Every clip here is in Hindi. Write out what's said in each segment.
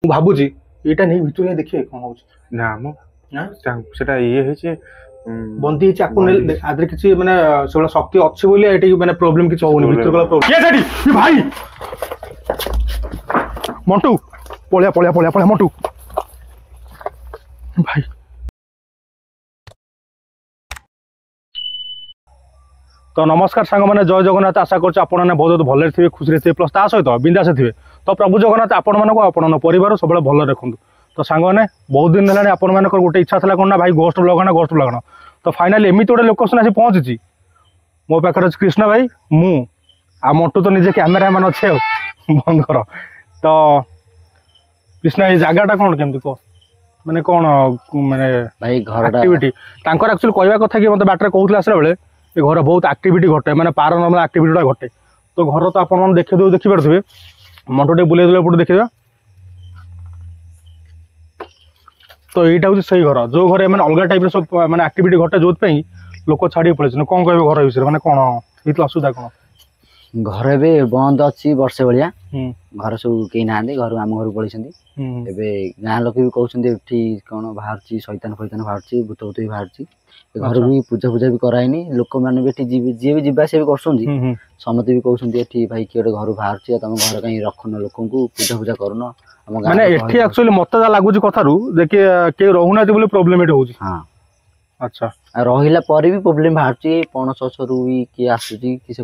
ମୁଁ ଭାବୁଛି ଏଇଟା ନେଇ ଭିତରୁ ଦେଖିବେ କଣ ହଉଛି। ନା ମ ସେଟା ଇଏ ହେଇଛି ବନ୍ଦୀ ହେଇଛି ଆକୁ ନେଲେ ଆଦେହରେ କିଛି ମାନେ ସେଭଳିଆ ଶକ୍ତି ଅଛି ବୋଲି ଏଠି ମାନେ ପ୍ରୋବ୍ଲେମ କିଛି ହଉନି ଭିତର ଗଲା ପ୍ରୋବ୍ଲେମ ଭାଇ ମଣ୍ଟୁ ପଳେଆ ପଳେଆ ପଳେଆ ପଳେଆ ମଣ୍ଟୁ ଭାଇ तो नमस्कार सांग मैंने जय जगन्नाथ आशा कर बहुत भले थे खुशी थे प्लस ता सहित बिंदास थे तो प्रभु जगन्नाथ आपण मन परिवार सब भल रखु तो सांग मैंने बहुत दिन है आपण मान गोटे इच्छा था कौन ना भाई गोस्ट लगाना गोस्ट लगाना तो फाइनाली एमती गोटे लोकेशन आसी पहुँची मो पाखे अच्छे कृष्ण भाई मु आ मटू तो निजे कैमेरा मैन अच्छे बंद कर तो कृष्ण ये जगटा कौन केमती कह मैंने कौन मैंने भाई एक्टिविटी एक्चुअली कहवा कथा कि मतलब बाटर कहते आसला बेले ये घर बहुत एक्टिविटी घटे मैंने पारानर्माल एक्टिविटी घटे तो घर तो आप देखिपे मटो बुले पटे देखिए तो यहाँ हूँ से घर जो घर मैंने अलग टाइप सब मैंने एक्टिविटी घटे जो लोक छाड़ी पड़े कौन कह घर विषय मैंने कौन ये असुविधा कौन घर भी बंद अच्छी वर्षे भाया घर सब कहीं ना घर आम घर पलि गाँ लोक भी कहते कौन बाहर शैतान फैतान बाहर भूत भूत भी बाहर घर भी पूजा पूजा भी कराइनी लोक मैंने जी भी जावास भी कर समस्ते भी कहते भाई किए गोटे घर बाहर तुम घर कहीं रखुन लोक पूजा पूजा करुन माने एठी एक्चुअली मत लगुच कथारू देखिए के रोना प्रोब्लेम एठी होउची हां अच्छा रहिला पर भी प्रोब्लेम बाहर पणस गछरू भी कि आसुची कि से ए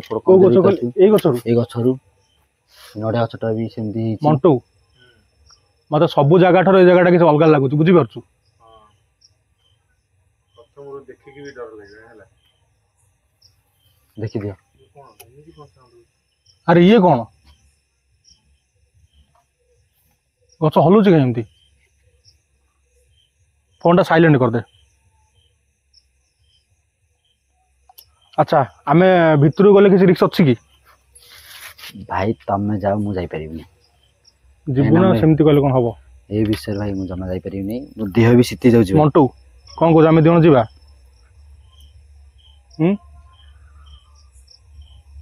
गछरू नड़िया गछटा भी सेमती मंटू मते सब जगह ठर ए जगहटा किछ अलग लागुच बुझी परछु प्रथम देखि कि भी डर लागै हला देखि दियो अरे ये कौन गच हलुची कहीं फोन टा साइलेंट कर दे अच्छा आम भितर गले किसी रिक्स अच्छी कि भाई तमें जाओ मु जाई परिबिनी जीवन सेमती कहले कौन हम ए विषय भाई मु जमा जाई परिबिनी मो देह भी सीती जाउची मंटू कौन कहू आम दिवन जीवा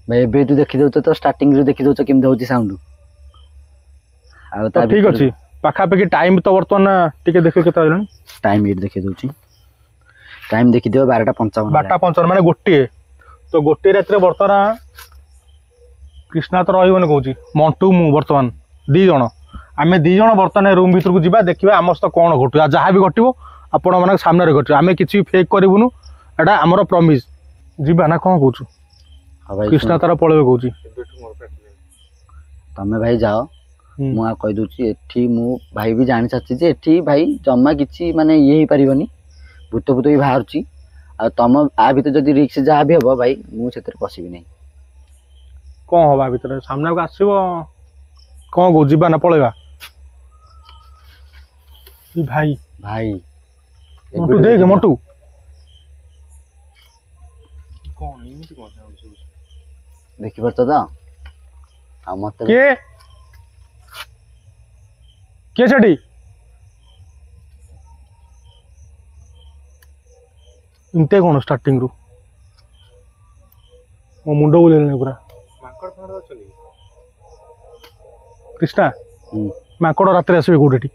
भाई एबे तू देखि दउछ तो स्टार्टिंग रे देखि दउछ केम दउची साउंड आ तो ठीक अछि पाखापाखि टाइम तो बर्तमान टिके देखियो केता जण टाइम ये देखि दउची टाइम देखि दियो 12:55 12:55 माने गोटे तो गोटे रात रे बर्तमान कृष्णा तो रहिबन कहूची मंटू मु बर्तमान दी जण आमे दी जण बर्तमान रूम भीतर को जिबा देखिबा हमस्त कोन घटु जहा भी घटिबो आपण माने सामने रे घटिबो आमे किछि फेक करबुनु एटा हमर प्रॉमिस जिबा ना कोन कहूछु कृष्णा तारा पळेबे कहूची तमे भाई जाओ मु कह दूची एठी मु भाई भी जानि चाची जे एठी भाई जम्मा किछि माने ये ही परिबनी भूत भूत भी बाहर आ तुम आ भीतर जदि रिक्स जहाँ भी हम भाई मुझे पशिबी नहीं कौन हवा भीतर सामने को आसब कौन कौ जीवा ना पलैबा भाई भाई मटू देख मटू देखि परछ तो आ मत के छडी इनते कौन स्टार्टिंग रु मो मुंड बुलेनी पूरा कृष्णा माकड़ रात आसबे कौटे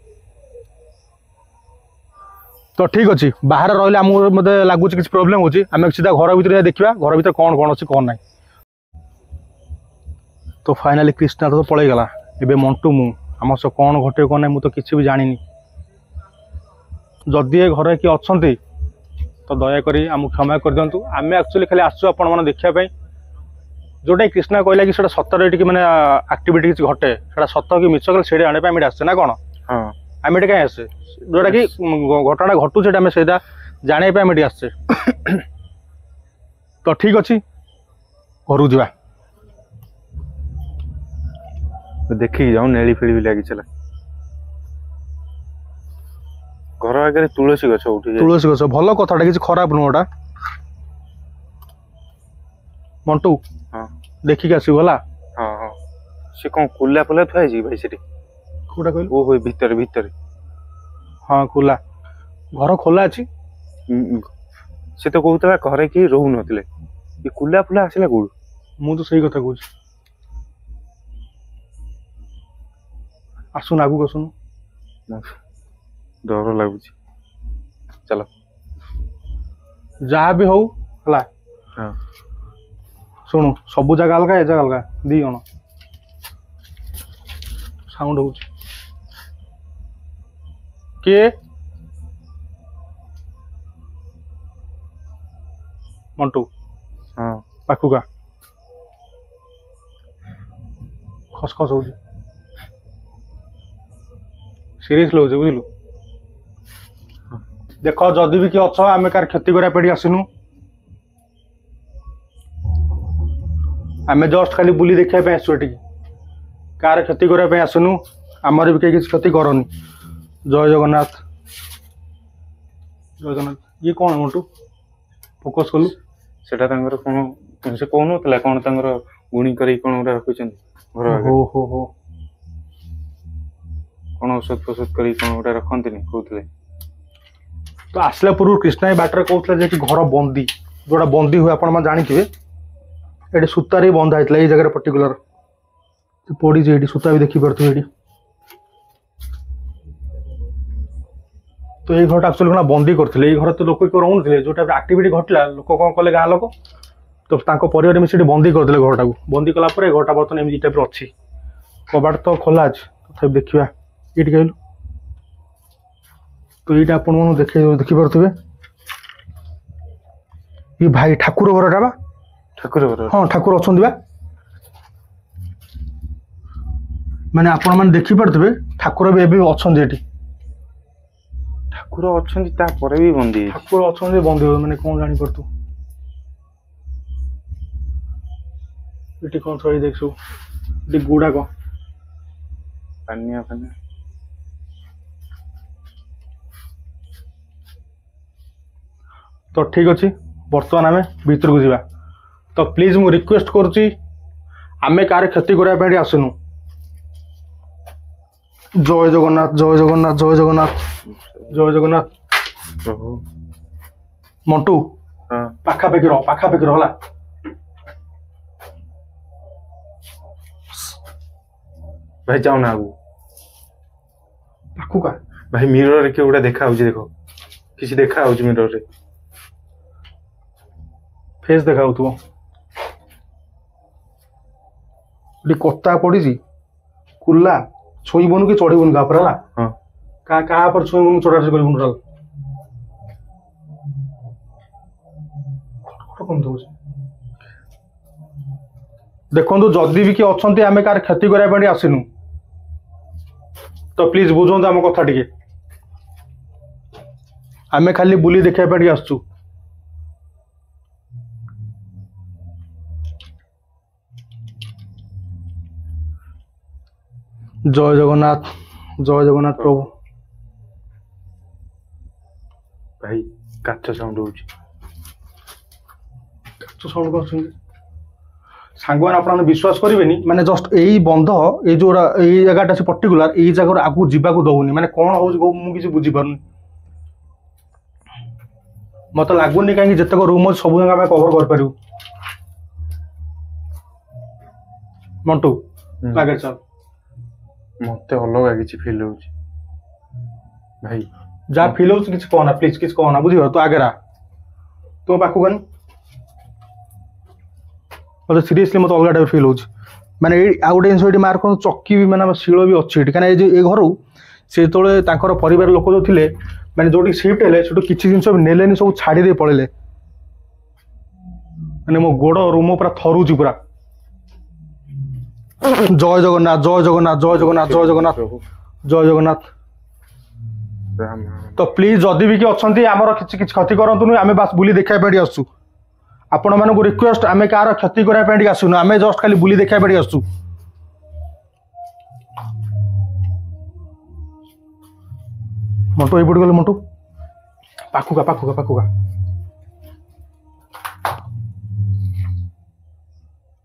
तो ठीक अच्छे बाहर रही आमको मत लगुच कि प्रोब्लेम होची आम सीधा घर भर देखा घर भर कौन कौन अच्छी कौन ना तो फाइनाली कृष्णा तो पलि गला एबे मंटू मु आम सब कौन घटे कौन ना मुझे तो किसी भी जानी जदि घर किए अच्छा तो दयाकोरी आम क्षमा कर दिंतु आम एक्चुअली खाली आसु आपण देखापी जोटा कृष्णा कहला कि सतर टी मैंने एक्टिविटी किसी घटे सत कि मिछ कल से आने आम आसे ना कौन आम कहीं आसे जोटा कि घटना घटू से जाने आम आसे तो ठीक अच्छे घर जा देखिए जाऊँ नेली फेली भी लगी चला घर आगे तुलसी गछ उठी तुलसी गछ भल कथाटा किसी खराब नुहटा मंटू हाँ देखिक आसू गला हाँ हाँ से कौन कुला फुला थुआ भाई से कोटा कहल ओ भीतर भीतर हाँ खुला घर खोला अच्छी से तो कहता घरे कि रोहु नथिले ये कुला फुला आसला कोड मु तो सही कथा कहूँ आसुन आगु आसुन ଡର ଲାଗୁଛି। ଚାଲ। ଯାହା ବି ହଉ ହେଲା ହଁ ଶୁଣୁ ସବୁ ଜାଗା ଅଲଗା ଏ ଜାଗା ଅଲଗା 2 ଜଣ ସାଉଣ୍ଡ ହଉଛି କିଏ ମଣ୍ଟୁ ହଁ ପାଖକୁ ଆ ଖସଖସ ହଉଛି ସିରିୟସ୍ ହଉଛି ବୁଝିଲୁ ଦେଖ ଯଦି ବି କିଏ ଅଛ ଆମେ କାହାର କ୍ଷତି କରିବା ପାଇଁ ଆସିନୁ ଆମେ ଜଷ୍ଟ ଖାଲି ବୁଲି ଦେଖିବା ପାଇଁ ଆସିଛୁ ଏଠିକି କାହାର କ୍ଷତି କରିବା ପାଇଁ ଆସିନୁ ଆମର ବି କେହି କିଛି କ୍ଷତି କରନି ଜୟ ଜଗନ୍ନାଥ ଜୟ ଜଗନ୍ନାଥ ଇଏ କ'ଣ ମଣ୍ଟୁ ଫୋକସ୍ କଲୁ ସେଟା ତାଙ୍କର କ'ଣ ସେ କହୁନଥିଲା କ'ଣ ତାଙ୍କର ଗୁଣି କରିକି କ'ଣ ଗୋଟେ ରଖୁଛନ୍ତି ଘର ଆଗରେ। ହୋ ହୋ କ'ଣ ଔଷଧ ଫୋଷଧ କରିକି କ'ଣ ଗୋଟେ ରଖନ୍ତିନି କହୁଥିଲେ। ତ ଆସିଲା ପୂର୍ବରୁ କୃଷ୍ଣା ଏ ବାଟରେ କହୁଥିଲା ଯେ କି ଘର ବନ୍ଦୀ ଯୋଉଟା ବନ୍ଦୀ ହୁଏ ଆପଣମାନେ ଜାଣିଥିବେ ଏଠି ସୂତାରେ ହିଁ ବନ୍ଧା ହେଇଥିଲା ଏଇ ଜାଗାରେ ପର୍ଟିକୁଲାର ପଡ଼ିଛି ଏଠି ସୂତା ବି ଦେଖିପାରୁଥିବେ ଏଠି ତ ଏଇ ଘରଟା ଆକ୍ଚୁଆଲି କ'ଣ ବନ୍ଦୀ କରିଥିଲେ ଏଇ ଘର ତ ଲୋକ କେউ ରହୁନଥିଲେ ଯୋଉ ଟାଇପ୍ର ଆକ୍ଟିଭିଟି ଘଟିଲା ଲୋକ କ'ଣ କଲେ ଗାଁ ଲୋକ ତ ତାଙ୍କ ପରିବାର ମିଶି ଏଠି ବନ୍ଦୀ କରିଦେଲେ ଘରଟାକୁ ବନ୍ଦୀ କଲା ପରେ ଘରଟା ବର୍ତ୍ତମାନ ଏମିତି ଟାଇପ୍ର ଅଛି କବାଟ ତ ଖୋଲା ଅଛି ତଥାପି ଦେଖିବା ଏଇଠି କହିଲୁ ତ ଏଇଟା ଆପଣମାନଙ୍କୁ ଦେଖିପାରୁଥିବେ ଏ ଭାଇ ଠାକୁର ଘରଟା ବା ଠାକୁର ଘର ହଁ ଠାକୁର ଅଛନ୍ତି ବା ମାନେ ଆପଣମାନେ ଦେଖିପାରୁଥିବେ ଠାକୁର ବି ଏବେ ଅଛନ୍ତି ଏଠି ଠାକୁର ଅଛନ୍ତି ତାପରେ ବି ବନ୍ଦୀ ହେଇଛି। ଠାକୁର ଅଛନ୍ତି ବନ୍ଦୀ ହୁଏ ମାନେ କ'ଣ ଜାଣିପାରୁଥିବୁ ଏଠି କ'ଣ ଥୋଇ ଦେଖିଛୁ ଏଠି ଗୁଡ଼ାକ ପାନିଆ ପାନିଆ ତ ଠିକ୍ ଅଛି ବର୍ତ୍ତମାନ ଆମେ ଭିତରକୁ ଯିବା ତ ପ୍ଲିଜ୍ ମୁଁ ରିକ୍ୱେଷ୍ଟ କରୁଛି ଆମେ କାହାର କ୍ଷତି କରିବା ପାଇଁ ଏଠି ଆସିନୁ ଜୟ ଜଗନ୍ନାଥ ଜୟ ଜଗନ୍ନାଥ ଜୟ ଜଗନ୍ନାଥ ଜୟ ଜଗନ୍ନାଥ ପ୍ରଭୁ ମଣ୍ଟୁ ହଁ ପାଖାପାଖି ରହ ହେଲା ଭାଇ ଯାଉନା ଆଗକୁ ପାଖକୁ ଆ ଭାଇ ମିରରରେ କିଏ ଗୋଟେ ଦେଖା ହଉଛି ଦେଖ କିଛି ଦେଖା ହଉଛି ମିରରରେ ଫେସ୍ ଦେଖାଉଥିବ ଏଠି କତା ପଡ଼ିଛି କୁଲା ଛୁଇଁବନୁ କି ଚଢ଼ିବନୁ କାହା ଉପରେ ହେଲା ହଁ କାହା ଉପରେ ଛୁଇଁବନୁ ଚଢ଼ାଚଢ଼ି କରିବୁନୁ ଟୋଟାଲ କେମିତି ହଉଛି ଦେଖନ୍ତୁ ଯଦି ବି କିଏ ଅଛନ୍ତି ଆମେ କାହାର କ୍ଷତି କରିବା ପାଇଁ ଆସିନୁ ତ ପ୍ଲିଜ୍ ବୁଝନ୍ତୁ ଆମ କଥା ଟିକେ ଆମେ ଖାଲି ବୁଲି ଦେଖିବା ପାଇଁ ଟିକେ ଆସିଛୁ ଜୟ ଜଗନ୍ନାଥ ପ୍ରଭୁ ଭାଇ କାଚ ସାଉଣ୍ଡ ହଉଛି ସାଉଣ୍ଡ କରୁଛନ୍ତି ସାଙ୍ଗମାନେ ଆପଣମାନେ ବିଶ୍ୱାସ କରିବେନି ମାନେ ଜଷ୍ଟ ଏଇ ବନ୍ଧ ଏଇ ଯୋଉଟା ଏଇ ଜାଗାଟା ଅଛି ପର୍ଟିକୁଲାର ଏଇ ଜାଗାରୁ ଆଗକୁ ଯିବାକୁ ଦଉନି ମାନେ କ'ଣ ହଉଛି ମୁଁ କିଛି ବୁଝିପାରୁନି ମତେ ଲାଗୁନି କାହିଁକି ଯେତେକ ରୁମ୍ ଅଛି ସବୁ ଜାଗା ଆମେ କଭର କରିପାରିବୁ ମଣ୍ଟୁ ଆଗରେ ଚାଲ ମତେ ଅଲଗା କିଛି ଫିଲ୍ ହଉଛି ଭାଇ ଯାହା ଫିଲ୍ ହଉଛି କିଛି କହନା ପ୍ଲିଜ୍ କିଛି କହନା ବୁଝିପାରୁ ତୁ ଆଗରେ ଆ ତୋ ପାଖକୁ ଆନି ମତେ ସିରିୟସଲି ମତେ ଅଲଗା ଟାଇପ୍ ଫିଲ୍ ହଉଛି ମାନେ ଏଇ ଆଉ ଗୋଟେ ଜିନିଷ ଏଠି ମାର୍କ କରନ୍ତୁ ଚକି ବି ମାନେ ଶିଳ ବି ଅଛି ଏଠି କାହିଁକି ଏ ଘରୁ ସେ ଯେତେବେଳେ ତାଙ୍କର ପରିବାର ଲୋକ ଯୋଉ ଥିଲେ ମାନେ ଯୋଉଠି ସିଫ୍ଟ ହେଲେ ସେଠୁ କିଛି ଜିନିଷ ନେଲେନି ସବୁ ଛାଡ଼ି ଦେଇ ପଳେଇଲେ ମାନେ ମୋ ଗୋଡ଼ ରୁମ ପୁରା ଥରୁଛି ପୁରା ଜୟ ଜଗନ୍ନାଥ ଜୟ ଜଗନ୍ନାଥ ଜୟ ଜଗନ୍ନାଥ ଜୟ ଜଗନ୍ନାଥ ଜୟ ଜଗନ୍ନାଥ ରାମ ତ ପ୍ଲିଜ୍ ଯଦି ବି କିଏ ଅଛନ୍ତି ଆମର କିଛି କ୍ଷତି କରନ୍ତୁନି ଆମେ ବାସ୍ ବୁଲି ଦେଖିବା ପାଇଁ ଆସୁଛୁ ଆପଣମାନଙ୍କୁ ରିକ୍ୱେଷ୍ଟ ଆମେ କାହାର କ୍ଷତି କରିବା ପାଇଁ ଟିକେ ଆସୁନୁ ଆମେ ଜଷ୍ଟ ଖାଲି ବୁଲି ଦେଖିବା ପାଇଁ ଆସୁଛୁ ମଣ୍ଟୁ ଏଇପଟେ ଗଲେ ମଣ୍ଟୁ ପାଖୁକା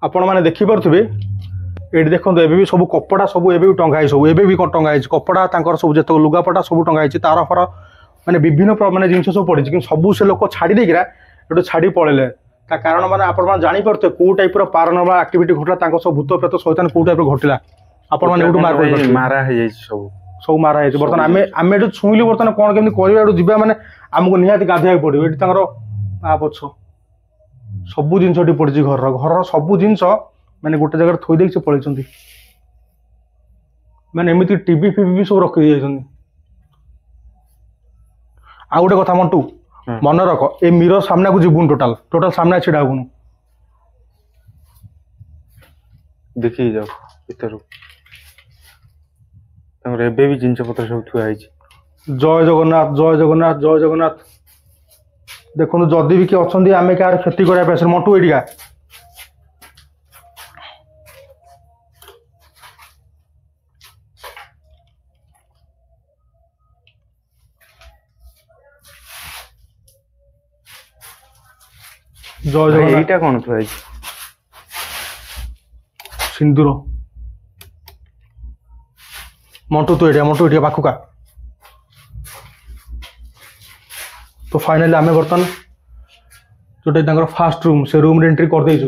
ଆପଣମାନେ ଦେଖିପାରୁଥିବେ ଏଠି ଦେଖନ୍ତୁ ଏବେ ବି ସବୁ କପଡ଼ା ସବୁ ଏବେ ବି ଟଙ୍ଗା ହେଇଛି ସବୁ ଏବେ ବି ଟଙ୍ଗା ହେଇଛି କପଡ଼ା ତାଙ୍କର ସବୁ ଯେତେକ ଲୁଗାପଟା ସବୁ ଟଙ୍ଗା ହେଇଛି ତାର ଫର ମାନେ ବିଭିନ୍ନ ମାନେ ଜିନିଷ ସବୁ ପଡ଼ିଛି କିନ୍ତୁ ସବୁ ସେ ଲୋକ ଛାଡ଼ି ଦେଇକିନା ଏଠୁ ଛାଡ଼ି ପଳେଇଲେ ତା କାରଣ ମାନେ ଆପଣମାନେ ଜାଣିପାରୁଥିବେ କୋଉ ଟାଇପ୍ର ପାରାନର୍ମାଲ ଆକ୍ଟିଭିଟି ଘଟିଲା ତାଙ୍କ ସବୁ ଭୂତ ପ୍ରେତ ଶୈତାନ କୋଉ ଟାଇପ୍ର ଘଟିଲା ଆପଣମାନେ ଏଠୁ ମାରା ହେଇଯାଇଛି सब मारा है बर्तमान आम आम ये छुईलु बर्तमान कौन केमी कर जा मैंने आमको निहाती गाधोक पड़ो ये पछ सब जिन पड़ी घर घर सब जिन मैंने गोटे जगह थोई देख पलि मैंने एमती टीवी फीवी भी सब रखी जाइए आ गोटे कथा मंटू मन रख ए मिरर सामना को जीवन टोटाल टोटाल सामना छिड़ा हबुनु देखी जाओ भीतर एबे भी जिनस पत्र सब थुआ जय जगन्नाथ जय जगन्नाथ जय जगन्नाथ देखो जदि भी किए अच्छा आम क्या क्षति करने मंटू एटिका जय जगन्नाथ एटा कौन थुआ सिंदूर मंटू तो एटिया पाखुका तो फाइनली आम बर्तमान जोटा फास्ट रूम से रूम एंट्री कर देचु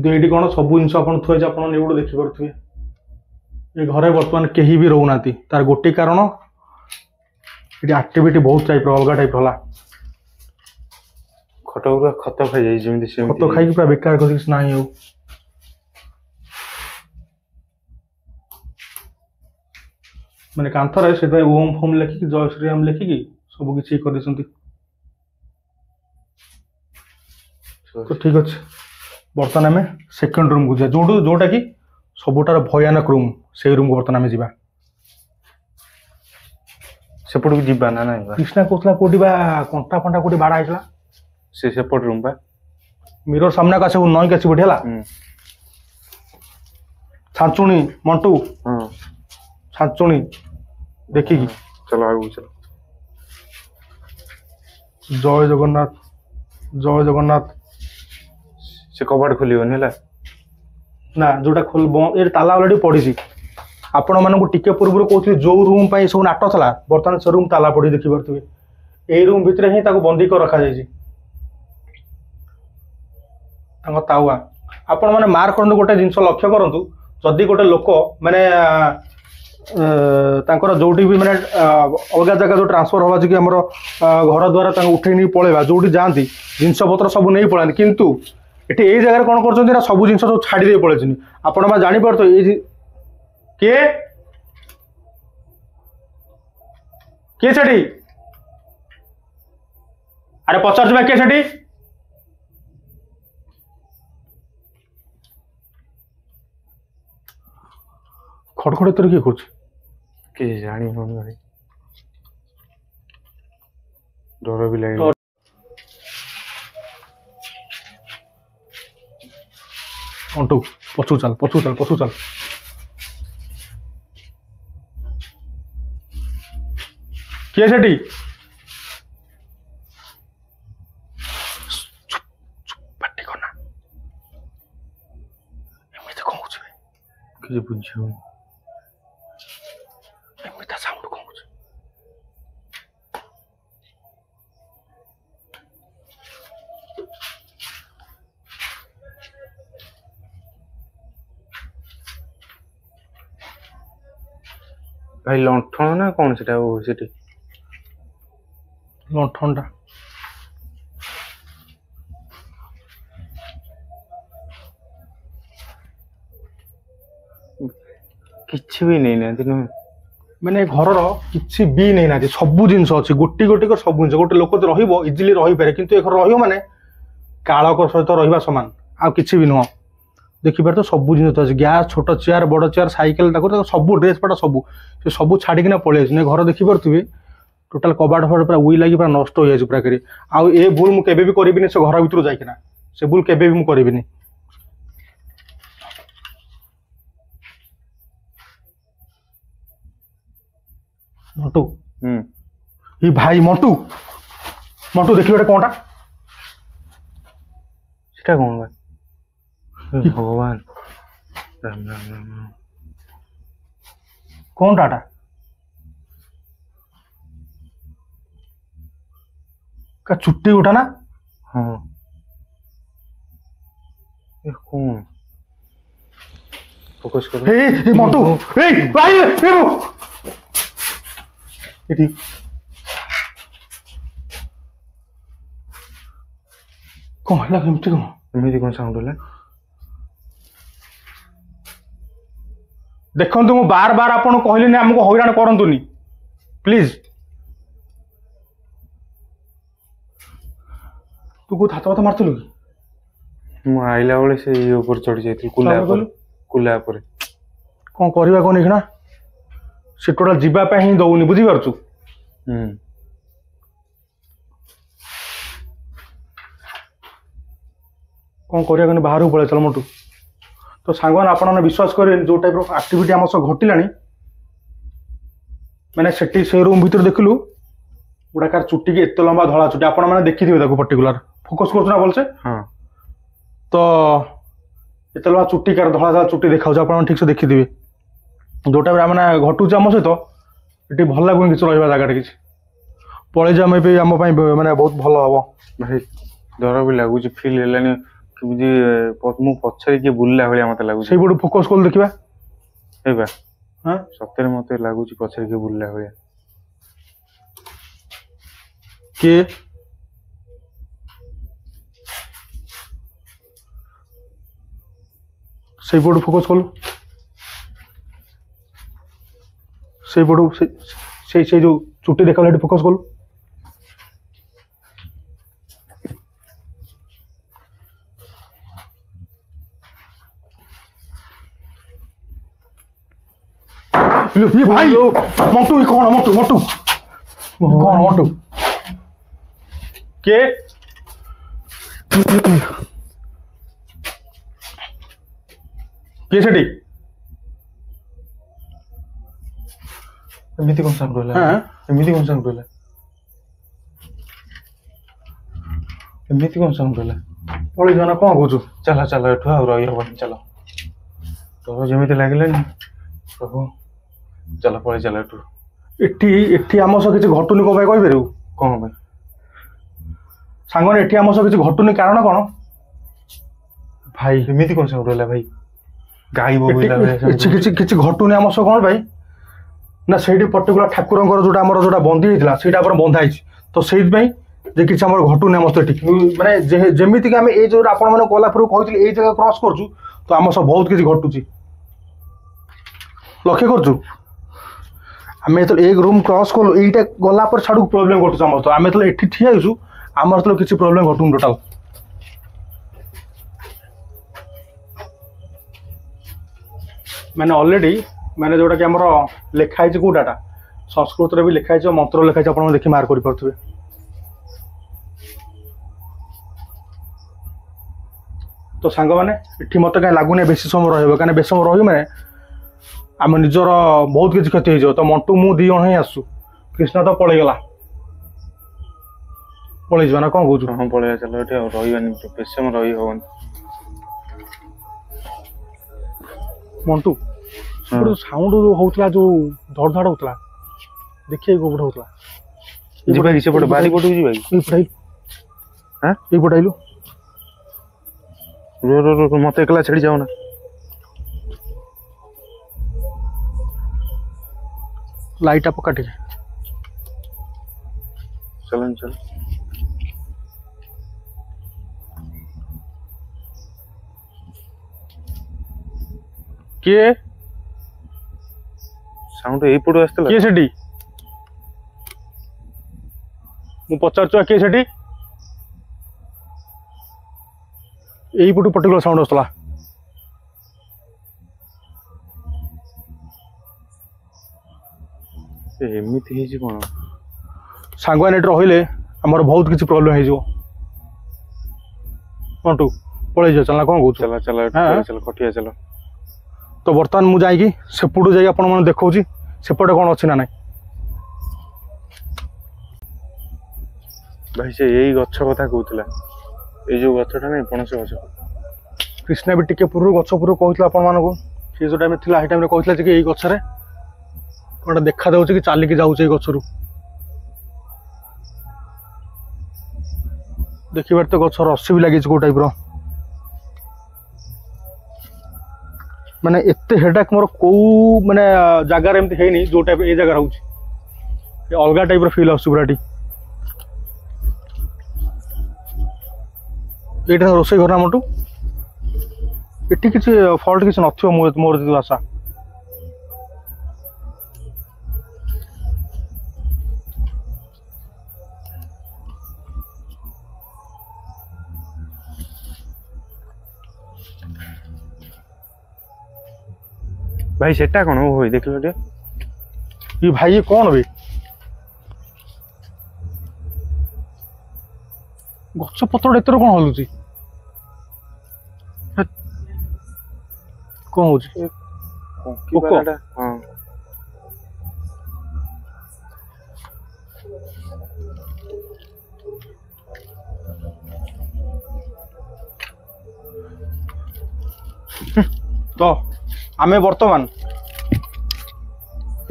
ये कौन सब जिन आप थोड़े देखिपे ये घरे बर्तमान कहीं भी रोना तार गोटे कारण ये एक्टिविटी बहुत टाइप अलग टाइप है खट पूरा खत खाई जाए खत खाई पूरा बेकार कर ना मैंने कांथर से ओम फोम लिखिकी जय श्रीराम लिखिकी सब किसी कर तो ठीक अच्छे बर्तमान आम सेकेंड रूम को जो जोटा कि सबुठार भयानक रूम से रूम को बर्तमान आम जा सेपट को जीवा ना ना कृष्णा कहला कौटी कंटा फंटा कौटी बाड़ा होता से सेपट रूम बा मिरर सामना का सब नई के बढ़िया छांचुणी मंटू हां छांचुणी देखिकी चलो आगू चलो जय जगन्नाथ जय जगन्नाथ से कबाड़ खोलिबनी है ना जोटा खोल ये ताला अलरेडी पड़ी आपण मानक टिके पूर्व कहते जो रूम पर सब नाट था बर्तमान से रूम ताला पड़ी देखी पारे यही रूम भितर ही बंदी कर रखा जाए तावा आपण मैंने मार्क करूँ गोटे जिन लक्ष्य करूँ जदि गोटे लोक मैंने जोटी भी मैंने अलग जगह जो ट्रांसफर हवा कि आम घर द्वारा उठे नहीं पलैबा जोटी जाती जिनस पत्र सब नहीं पलानी किंतु ये यही जगह कौन कर सब जिन सब छाड़ी दे पड़े आपण मैं जापर तो ये किए किए छाड़ी अरे पचार किए छाड़ी खड़खड़ तर किए कर जानी भाई डर भी लगे अंटू पछू चल पछू चल पछू चल किए सेठी पार्टी करना एमती कौन किसी बुझे एमती साउंड कौन भाई लंठन ना कौन से लंठन टा किसी भी नहीं ना नुह मैंने घर किसी भी नहीं ना सब जिन अच्छी गोटी गोटी कर सब जिन गोटे लोक तो रजिली रही पारे कि घर रही कालक सहित रहा सामान आ कि भी नुह देखिपार तो सब जिन अच्छे गैस छोट चेयर बड़ चेयर सैकेल सब ड्रेस पटा सब छाड़िकी पलि घर देखिपे टोटाल कबाट फट पूरा उई लगी पूरा नष्ट हो जाए पूरा करी आउ ए भूल मुझे भी करी से घर भर जाइना से भूल केबे भी करी मंटू ये भाई मंटू मंटू देखिए गोटे कौनटा सीटा कौन भाई भगवान राम राम राम राम कौन टाटा का चुट्टी उठा ना हाँ ये कौन ଫୋକସ୍ କର ଏ ମଣ୍ଟୁ ଏଇ ଭାଇ ଏଠି କଣ ହେଲା କେମିତି କଣ ଏମିତି କଣ ସାଉଣ୍ଡ ହେଲା? ଦେଖନ୍ତୁ ମୁଁ ବାର ବାର ଆପଣଙ୍କୁ କହିଲିନି ଆମକୁ ହଇରାଣ କରନ୍ତୁନି ପ୍ଲିଜ। ତୁ କୋଉ ହାତ ଫାତ ମାରୁଥିଲୁ କି? ମୁଁ ଆଇଲା ବେଳେ ସେ ଇଏ ଉପରେ ଚଢି ଯାଇଥିଲି କୁଲା ଉପରେ। କଣ କରିବା କଣ ଏଇଖିଣା ସେ ଟୋଟାଲ ଯିବା ପାଇଁ ହିଁ ଦଉନି ବୁଝିପାରୁଛୁ। କଣ କରିବା କହନି ବାହାରକୁ ପଳେଇ ଚାଲ ମୋଟୁ। ତ ସାଙ୍ଗମାନେ ଆପଣମାନେ ବିଶ୍ୱାସ କରିବେନି ଯୋଉ ଟାଇପର ଆକ୍ଟିଭିଟି ଆମ ସହ ଘଟିଲାଣି ମାନେ ସେଠି ସେ ରୁମ୍ ଭିତରେ ଦେଖିଲୁ ଗୁଡାକାର ଚୁଟିକି ଏତେ ଲମ୍ବା ଧଳା ଚୁଟି ଆପଣମାନେ ଦେଖିଥିବେ ତାକୁ ପର୍ଟିକୁଲାର ଫୋକସ୍ କରୁଛୁ ନା ଭଲସେ। ତ ଏତେ ଲମ୍ବା ଚୁଟି କାର ଧଳା ଧଳା ଚୁଟି ଦେଖାଉଛି ଆପଣମାନେ ଠିକ ସେ ଦେଖିଥିବେ। ଯୋଉଟା ମାନେ ଘଟୁଛି ଆମ ସହିତ ଏଠି ଭଲ ଲାଗୁନି କିଛି ରହିବା ଜାଗାଟା କିଛି ପଳେଇ ଯାଅ ଏବେ ଆମ ପାଇଁ ମାନେ ବହୁତ ଭଲ ହବ। ଭାଇ ଡର ବି ଲାଗୁଛି ଫିଲ୍ ହେଲାନି କେମିତି ମୁଁ ପଛରେ କିଏ ବୁଲିଲା ଭଳିଆ ମତେ ଲାଗୁଛି। ସେଇପଟୁ ଫୋକସ୍ କଲୁ ଦେଖିବା। ହେଇବା ସତରେ ମତେ ଲାଗୁଛି ପଛରେ କିଏ ବୁଲିଲା ଭଳିଆ। କିଏ ସେଇପଟୁ ଫୋକସ୍ କଲୁ ସେଇପଟୁ ସେଇ ଯୋଉ ଚୁଟି ଦେଖାଗଲା ସେଠି ଫୋକସ୍ କଲୁ। ଭାଇ ମଣ୍ଟୁ କଣ ମଣ୍ଟୁ ମଣ୍ଟୁ କଣ ମଣ୍ଟୁ କିଏ କିଏ ସେଠି ଏମିତି କଣ ସାଉଣ୍ଡ ହେଲା? ଏମିତି କଣ ସାଉଣ୍ଡ ହେଲା? ଏମିତି କଣ ସାଉଣ୍ଡ ହେଲା? ପଳେଇ ଯାଅ ନା କଣ କହୁଛୁ? ଚାଲ ଚାଲ ଏଠୁ ଆଉ ରହି ହବନି ଚାଲ। ଡର ଯେମିତି ଲାଗିଲାନି ପ୍ରଭୁ ଚାଲ ପଳେଇ ଚାଲ ଏଠୁ। ଏଠି ଆମ ସହ କିଛି ଘଟୁନି କଣ ପାଇଁ କହିପାରିବୁ? କଣ ପାଇଁ ସାଙ୍ଗମାନେ ଏଠି ଆମ ସହ କିଛି ଘଟୁନି କାରଣ କଣ? ଭାଇ ଏମିତି କଣ ସାଉଣ୍ଡ ହେଲା? ଭାଇ ଗାଈ ବୋବେଇଲା କିଛି ଘଟୁନି ଆମ ସହ କଣ ପାଇଁ ନା ସେଇଠି ପର୍ଟିକୁଲାର ଠାକୁରଙ୍କର ଯୋଉଟା ଆମର ଯୋଉଟା ବନ୍ଦୀ ହେଇଥିଲା ସେଇଟା ଆମର ବନ୍ଧା ହେଇଛି। ତ ସେଇଥିପାଇଁ ଯେ କିଛି ଆମର ଘଟୁନି ଆମ ସହ ଏଠି ମାନେ ଯେମିତିକି ଆମେ ଏଇ ଯୋଉ ଆପଣ ମାନେ ଗଲା ପୂର୍ବରୁ କହିଥିଲି ଏଇ ଜାଗା କ୍ରସ୍ କରୁଛୁ ତ ଆମ ସହ ବହୁତ କିଛି ଘଟୁଛି ଲକ୍ଷ୍ୟ କରୁଛୁ। ଆମେ ଯେତେବେଳେ ଏଇ ରୁମ୍ କ୍ରସ୍ କଲୁ ଏଇଟା ଗଲା ପରେ ଛାଡକୁ ପ୍ରୋବ୍ଲେମ ଘଟୁଛି ଆମର। ତ ଆମେ ଯେତେବେଳେ ଏଠି ଠିଆ ହେଇଛୁ ଆମର ଯେତେବେଳେ କିଛି ପ୍ରୋବ୍ଲେମ ଘଟୁନି ଟୋଟାଲ। ମାନେ ଅଲରେଡି ମାନେ ଯୋଉଟାକି ଆମର ଲେଖା ହେଇଛି କୋଉଟା ସଂସ୍କୃତରେ ବି ଲେଖା ହେଇଛି ମନ୍ତ୍ର ଲେଖା ହେଇଛି ଆପଣ ଦେଖି ମାର୍କ କରିପାରୁଥିବେ। ତ ସାଙ୍ଗମାନେ ଏଠି ମତେ କାହିଁ ଲାଗୁନି ବେଶୀ ସମୟ ରହିବ କାହିଁକିନା ବେଶୀ ସମୟ ରହିବ ମାନେ ଆମ ନିଜର ବହୁତ କିଛି କ୍ଷତି ହେଇଯିବ। ତ ମଣ୍ଟୁ ମୁଁ 2 ଜଣ ହିଁ ଆସୁ କୃଷ୍ଣ ତ ପଳେଇଗଲା ପଳେଇଯିବା ନା କଣ କହୁଛୁ? ହଁ ପଳେଇବା ଚାଲ ଏଠି ଆଉ ରହିବାନି ବେଶୀ ସମୟ ରହି ହବନି। ମଣ୍ଟୁ ସାଉଣ୍ଡ ହଉଥିଲା ଯୋଉ ଧଡ଼ ଧଡ଼ ହଉଥିଲା ଦେଖିବାକୁ କୋଉପଟେ ହଉଥିଲା? ଯିବା କି ସେପଟେ ବାରି ପଟକୁ ଯିବା କି? ଏଇପଟେ ଆଇଲୁ ମତେ ଏକଲା ଛାଡି ଯାଉ ନା। ଲାଇଟ୍ ପକା ଟିକେ ଚାଲ ଚାଲ। କିଏ ସାଉଣ୍ଡ ଏଇପଟୁ ଆସିଥିଲା? କିଏ ସେଠି ମୁଁ ପଚାରୁଛୁ କିଏ ସେଠି? ଏଇପଟୁ ପର୍ଟିକୁଲାର ସାଉଣ୍ଡ ଆସୁଥିଲା। ଏମିତି ହେଇଛି କଣ? ସାଙ୍ଗମାନେ ଏଠି ରହିଲେ ଆମର ବହୁତ କିଛି ପ୍ରୋବ୍ଲେମ ହେଇଯିବ। ମଣ୍ଟୁ ପଳେଇଯିବ ଚାଲ ନା କଣ କହୁଛୁ? ଚାଲ ଚାଲ ଚାଲ କଟିଆ ଚାଲ। ତ ବର୍ତ୍ତମାନ ମୁଁ ଯାଇକି ସେପଟୁ ଯାଇକି ଆପଣମାନଙ୍କୁ ଦେଖାଉଛି ସେପଟେ କ'ଣ ଅଛି ନା ନାହିଁ। ଭାଇ ସେ ଏଇ ଗଛ କଥା କହୁଥିଲା, ଏଇ ଯୋଉ ଗଛଟା ନାଇଁ ପଣସ ଗଛ। କୃଷ୍ଣା ବି ଟିକେ ପୂର୍ବରୁ ଗଛ ପୂର୍ବରୁ କହୁଥିଲା ଆପଣମାନଙ୍କୁ, ସେ ଯୋଉ ଟାଇମ୍ ଥିଲା ସେଇ ଟାଇମ୍ରେ କହିଥିଲା ଯେ କି ଏଇ ଗଛରେ କ'ଣ ଦେଖାଯାଉଛି କି ଚାଲିକି ଯାଉଛି ଏଇ ଗଛରୁ। ଦେଖିବାରେ ତ ଗଛ ରସି ବି ଲାଗିଛି କୋଉ ଟାଇପ୍ର। ମାନେ ଏତେ ହେଡାକ୍ ମୋର କୋଉ ମାନେ ଜାଗାରେ ଏମିତି ହେଇନି ଯୋଉ ଟାଇପ ଏଇ ଜାଗାରେ ହଉଛି ଅଲଗା ଟାଇପର ଫିଲ୍ ଆସୁଛି ପୁରା ଏଠି ଏଇଟା ରୋଷେଇ ଘର ଆମଠୁ ଏଠି କିଛି ଫଲ୍ଟ କିଛି ନଥିବ ମୋର ଯେତିକି ଆଶା ଭାଇ ସେଟା କଣ ହୋଇ ଦେଖିଲ ଟିକେ ये भाई ये कौन बे गछ पत्र एतर कौन हलुची कौन होची पोको हाँ तो आमे वर्तमान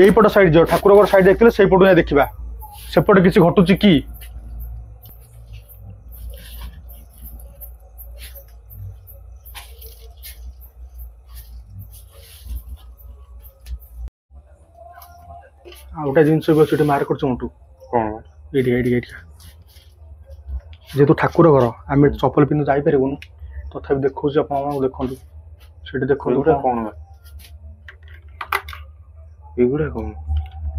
এইপଟ সাইড যাও ঠাকুরঘর সাইড দেখলে সেই পটু যাই দেখিবা সেপটে কিছু ঘটুছি কি ଆଉ ଗୋଟେ ଜିନିଷ ବି ଅଛି ଏଠି ମାର୍କ କରୁଛୁ ମଟୁ କଣ ଏଇଠି ଏଇଠି ଏଇଠି ଯେହେତୁ ଠାକୁର ଘର ଆମେ ଚପଲ ପିନ୍ଧି ଯାଇପାରିବୁନି ତଥାପି ଦେଖଉଛି ଆପଣମାନଙ୍କୁ ଦେଖନ୍ତୁ ସେଠି ଦେଖନ୍ତୁ କଣ ଏଗୁଡ଼ା କଣ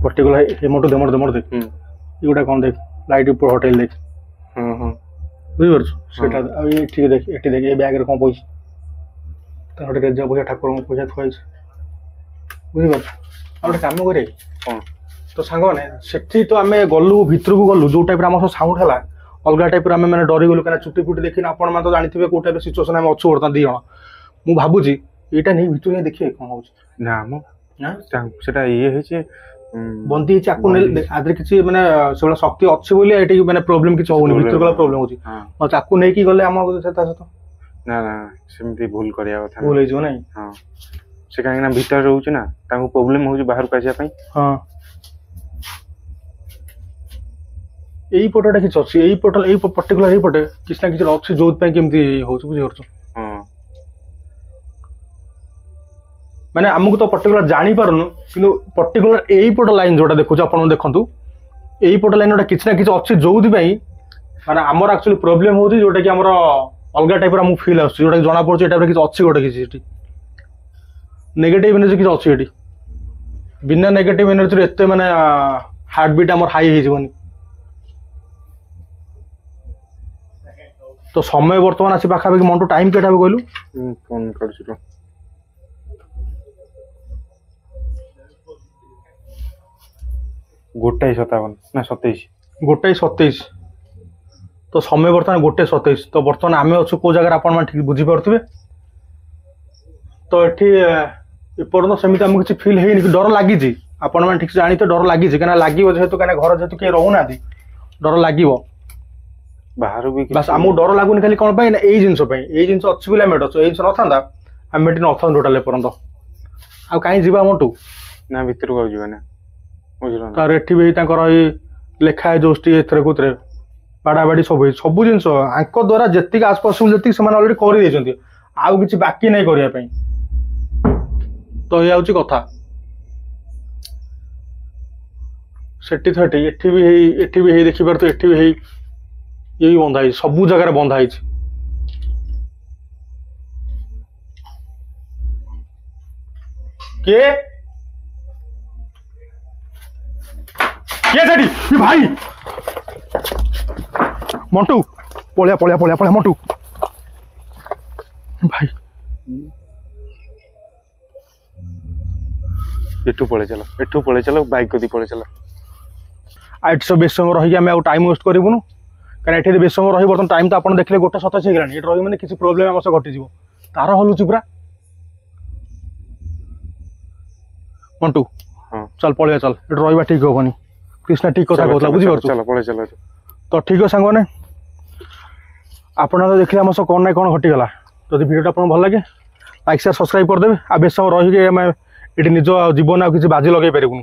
पर्टिकुलर ये मोटो दे मोटो देख एगुड़ा कौन देख लाइट ऊपर होटल देख हाँ हाँ बुझिपार सेटा ये ठीक देख एटी देख ये बैग रे कौन पैसा तो गोटे रेजा पैसा ठाकुर पैसा थुआई बुझिपार आ गोटे काम करे कौन तो सांग मैंने सेठी तो आम गलु भितर को गलु जो टाइप आम साउंड है अलग टाइप आम मैंने डरी गलु कहीं चुटी फुटी देखी आपण मैंने तो जानते कौ टाइप सिचुएसन आम अच्छु बर्तमान 2 जन मुझे भावुची यहाँ नहीं भितर देखिए कौन हो ना सेटा ये है बंदी आदि किसी माने सब शक्ति अच्छी बोली एटी माने प्रॉब्लम किछ होउनी भितर गला प्रॉब्लम होची और चाकू नै की गले हम सेता सेत ना ना सेमती भूल करिया कथा भूल हे जो नै हां से काहे ना भीतर रहउची ना ताको प्रॉब्लम होउची बाहर काजिया पई हां एई फोटोटा किछ अछि एई फोटो एई पर्टिकुलर एई पटे किछ ना किछ अछि जोत पई केमती होउची बुझि परछ हां माने हमको तो पर्टिकुलर जानी पारनु किंतु पर्टिकुलर एई पट लाइन जोटा देखु आपण देखंतु एई पट लाइन जोटा किछ ना किछ अछि जोउदी पई माने हमर एक्चुअली प्रॉब्लम होउची जोटा कि हमर अलगा टाइप रा मु फील आछी जोटा कि जना पड़छ एटा किछ अछि गोटा किछ एटी नेगेटिव एनर्जी किछ अछि एटी बिना नेगेटिव एनर्जी रे एते माने हार्ट बीट हमर हाई हे जीवनी तो समय वर्तमान आसी पाखा पाखी मंटू टाइम केटा कहलु फोन करछु तो गोटाई 57 ना 27 गोटाई 27 तो समय बर्तमान 1:27 तो बर्तमान आम अच्छु कौ जगह आप ठीक बुझी पारे तो ये एपर्तन सेमती आमको किसी फिल है डर लगी आपण मैंने ठीक से जानी तो डर लगी कहीं लगे जेहतु कहीं घर जेहतु किए रोना डर लगे बाहर भी बस आमको डर लगुनि खाली कौन पाई ना यही जिनस अच्छी बोले आम अच्छे जिन ना था आम ये ना टोटाल एपर्तन आ कहीं जा मोटू ना भीतर को जाना तार एठी भी लेखा है जोष्टी एथरे कुतरे बाड़ाबाड़ी सब जिनस आंक द्वारा जी आस पॉसिबल जी अलरेडी कर आउ किसी बाकी नहीं करने तो ये हूँ कथा सेठी थेटी एठी भी देखिपार तो एठी भी ये बंधा सबू जगह बंधा किए भाई मंटू पलिया पलिया पलिया पलिया मंटू भाई एठू पळे चलो बाइक को दी पळे चलो आठ सब बेस समय रही आम टाइम वेस्ट करूँ कहीं ये बेस समय रही बर्तमान टाइम तो आप देखले 1:27 हो गलानी रही मैंने किसी प्रोब्लेम आम सह घटी तार हलुची पूरा मंटू हाँ चल पलिया चल ये रहा ठीक हेनी कृष्णा ठीक कथा कहता बुझीपार चलो पळे चलो तो ठीक है सांग मैंने आप देखिए आम सह कौन ना कौन घटीगला जब भिडियो आपको भल लगे लाइक शेयर सब्सक्राइब करदेवे आ बेस समय रही ये निज जीवन आ किसी बाजी लगे पारूँ